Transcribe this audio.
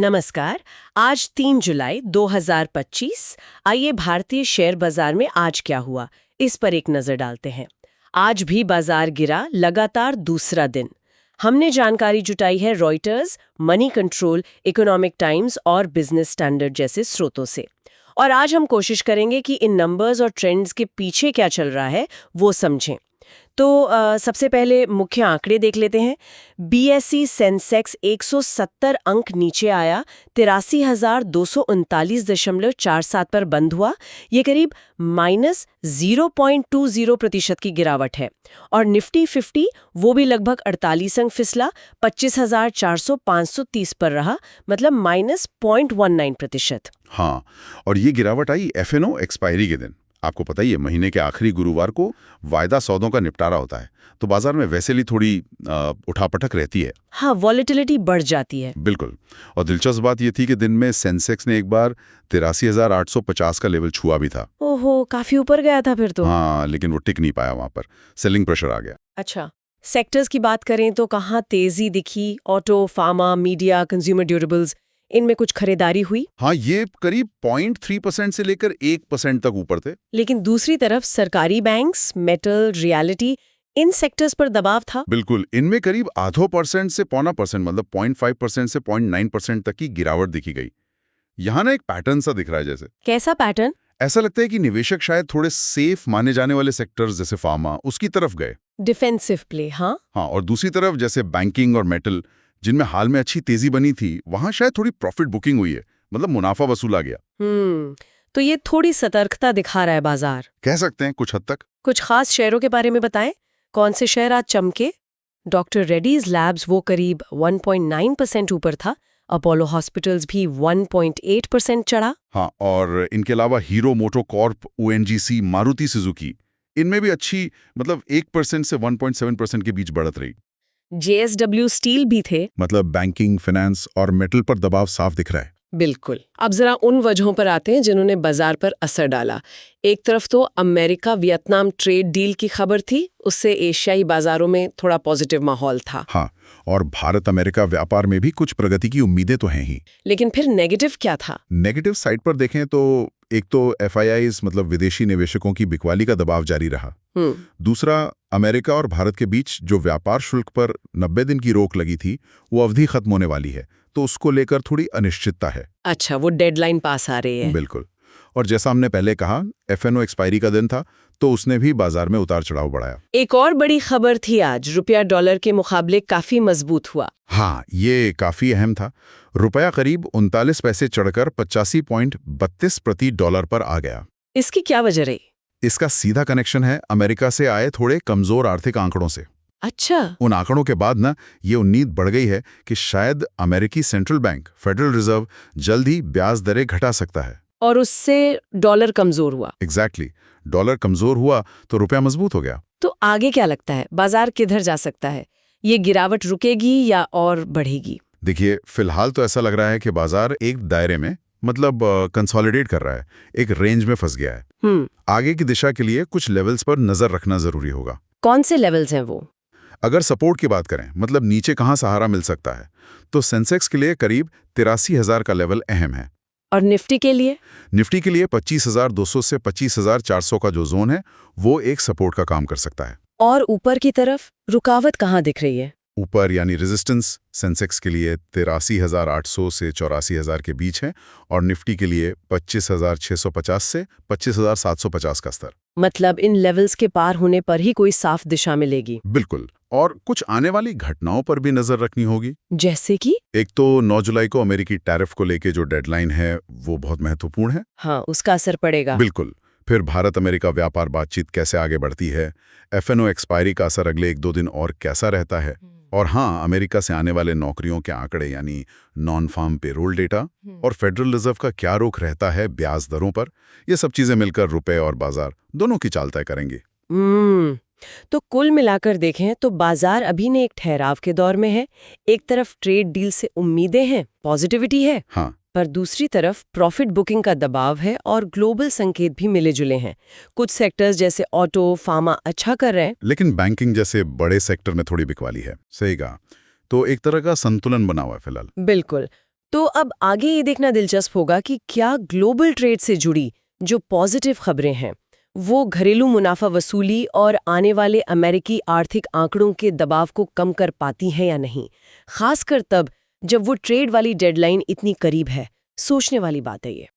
नमस्कार। आज 3 जुलाई 2025। आइए भारतीय शेयर बाजार में आज क्या हुआ इस पर एक नजर डालते हैं। आज भी बाजार गिरा, लगातार दूसरा दिन। हमने जानकारी जुटाई है Reuters, money control, economic times और बिजनेस स्टैंडर्ड जैसे स्रोतों से। और आज हम कोशिश करेंगे कि इन नंबर्स और ट्रेंड्स के पीछे क्या चल रहा है वो समझें। तो सबसे पहले मुख्य आंकड़े देख लेते हैं। बीएसई सेंसेक्स 170 अंक नीचे आया, 83,239.47 पर बंद हुआ। ये करीब -0.20% की गिरावट है। और निफ्टी 50 वो भी लगभग 48 अंक फिसला, 25,400-530 पर रहा, मतलब -0.19%। हाँ, और ये गिरावट आई एफएनओ एक्सपायरी के दिन। आपको पता ही है, महीने के आखिरी गुरुवार को वायदा सौदों का निपटारा होता है, तो बाजार में वैसे ही थोड़ी उठापटक रहती है। हाँ, वॉलेटिलिटी बढ़ जाती है। बिल्कुल। और दिलचस्प बात ये थी कि दिन में सेंसेक्स ने एक बार 83,850 का लेवल छुआ भी था। ओहो, काफी ऊपर गया था फिर तो। हाँ, लेकिन वो टिक नहीं पाया, वहां पर सेलिंग प्रेशर आ गया। अच्छा, सेक्टर्स की बात करें तो कहाँ तेजी दिखी? Auto, pharma, media, consumer durables, इनमें कुछ खरीदारी हुई। हाँ, ये करीब 0.3% से लेकर 1% तक ऊपर थे। लेकिन दूसरी तरफ सरकारी बैंक्स, मेटल, रियलिटी, इन सेक्टर्स पर दबाव था। बिल्कुल, इनमें करीब 0.5% से 0.25%, मतलब 0.5% से 0.9% तक की गिरावट दिखी गई। यहाँ ना एक पैटर्न सा दिख रहा है। जैसे कैसा पैटर्न? ऐसा लगता है कि निवेशक शायद थोड़े सेफ माने जाने वाले सेक्टर्स जैसे फार्मा उसकी तरफ गए। डिफेंसिव प्ले, हाँ। हाँ, और दूसरी तरफ जैसे बैंकिंग और मेटल, जिनमें हाल में अच्छी तेजी बनी थी, वहां शायद थोड़ी प्रॉफिट बुकिंग हुई है, मतलब मुनाफा वसूला गया। तो ये थोड़ी सतर्कता दिखा रहा है बाजार, कह सकते हैं कुछ हद तक। कुछ खास शेयरों के बारे में बताएं। कौन से शेयर आज चमके? डॉक्टर रेड्डीज लैब्स वो करीब 1.9% ऊपर था। अपोलो हॉस्पिटल्स भी 1.8% चढ़ा। हाँ, और इनके अलावा हीरो मोटो कॉर्प, ओएनजीसी, मारुति सुजुकी, इनमें भी अच्छी, मतलब 1% से 1.7% के बीच बढ़त रही। जेएसडब्ल्यू स्टील भी थे। मतलब बैंकिंग, फाइनेंस और मेटल पर दबाव साफ दिख रहा है। बिल्कुल। अब जरा उन वजहों पर आते हैं जिन्होंने बाजार पर असर डाला। एक तरफ तो अमेरिका वियतनाम ट्रेड डील की खबर थी, उससे एशियाई बाजारों में थोड़ा पॉजिटिव माहौल था। हाँ, और भारत अमेरिका व्यापार में भी कुछ प्रगति की उम्मीदें तो हैं ही। लेकिन फिर नेगेटिव क्या था? नेगेटिव साइड पर देखें तो एक तो एफआईआईज, मतलब विदेशी निवेशकों की बिकवाली का दबाव जारी रहा। दूसरा, अमेरिका और भारत के बीच जो व्यापार शुल्क पर 90 दिन की रोक लगी थी, वो अवधि खत्म होने वाली है, तो उसको लेकर थोड़ी अनिश्चितता है। अच्छा, वो डेडलाइन पास आ रही है। बिल्कुल। और जैसा हमने पहले कहा, एफएनओ एक्सपायरी का दिन था, तो उसने भी बाजार में उतार चढ़ाव बढ़ाया। एक और बड़ी खबर थी आज, रुपया डॉलर के मुकाबले काफी मजबूत हुआ। हाँ, ये काफी अहम था। रुपया करीब 39 पैसे चढ़कर 85.32 प्रति डॉलर पर आ गया। इसकी क्या वजह रही? इसका सीधा कनेक्शन है अमेरिका से आए थोड़े कमजोर आर्थिक आंकड़ों से। अच्छा। उन आंकड़ों के बाद ना ये उम्मीद बढ़ गई है कि शायद अमेरिकी सेंट्रल बैंक, फेडरल रिजर्व, जल्द ही ब्याज दरें घटा सकता है। और उससे डॉलर कमजोर हुआ। एग्जैक्टली। डॉलर कमजोर हुआ तो रुपया मजबूत हो गया। तो आगे क्या लगता है, बाजार किधर जा सकता है? ये गिरावट रुकेगी या और बढ़ेगी? देखिए, फिलहाल तो ऐसा लग रहा है कि बाजार एक दायरे में, मतलब कंसोलिडेट कर रहा है, एक रेंज में फंस गया है। आगे की दिशा के लिए कुछ लेवल्स पर नजर रखना जरूरी होगा। कौन से लेवल्स हैं वो? अगर सपोर्ट की बात करें, मतलब नीचे कहाँ सहारा मिल सकता है, तो सेंसेक्स के लिए करीब 83,000 का लेवल अहम है। और निफ्टी के लिए? निफ्टी के लिए 25,200 से 25,400 का जो जोन है, वो एक सपोर्ट का काम कर सकता है। और ऊपर की तरफ रुकावट कहाँ दिख रही है? ऊपर यानी रेजिस्टेंस सेंसेक्स के लिए 83,800 से 84,000 के बीच है, और निफ्टी के लिए 25,650 से 25,750 का स्तर। मतलब इन लेवल्स के पार होने पर ही कोई साफ दिशा मिलेगी। बिल्कुल। और कुछ आने वाली घटनाओं पर भी नजर रखनी होगी। जैसे कि? एक तो 9 जुलाई को अमेरिकी टैरिफ को लेके जो डेडलाइन है, वो बहुत महत्वपूर्ण है। हाँ, उसका असर पड़ेगा। बिल्कुल। फिर भारत अमेरिका व्यापार बातचीत कैसे आगे बढ़ती है, एफएनओ एक्सपायरी का असर अगले 1-2 दिन और कैसा रहता है, और हाँ, अमेरिका से आने वाले नौकरियों के आंकड़े यानी नॉन फार्म पेरोल डेटा, और फेडरल रिजर्व का क्या रुख रहता है ब्याज दरों पर, ये सब चीजें मिलकर रुपए और बाजार दोनों की चाल तय करेंगी। तो कुल मिलाकर देखें तो बाजार अभी ने एक ठहराव के दौर में है। एक तरफ ट्रेड डील से उम्मीदें हैं, पॉजिटिविटी है। हाँ, पर दूसरी तरफ प्रॉफिट बुकिंग का दबाव है और ग्लोबल संकेत भी मिले जुले हैं। कुछ सेक्टर्स जैसे ऑटो, फार्मा अच्छा कर रहे हैं, लेकिन बैंकिंग जैसे बड़े सेक्टर में थोड़ी बिकवाली है। सही कहा। तो एक तरह का संतुलन बना हुआ है फिलहाल। बिल्कुल। तो अब आगे ये देखना दिलचस्प होगा कि क्या ग्लोबल ट्रेड से जुड़ी जो पॉजिटिव खबरें हैं वो घरेलू मुनाफा वसूली और आने वाले अमेरिकी आर्थिक आंकड़ों के दबाव को कम कर पाती हैं या नहीं, खासकर तब जब वो ट्रेड वाली डेडलाइन इतनी करीब है। सोचने वाली बात है ये।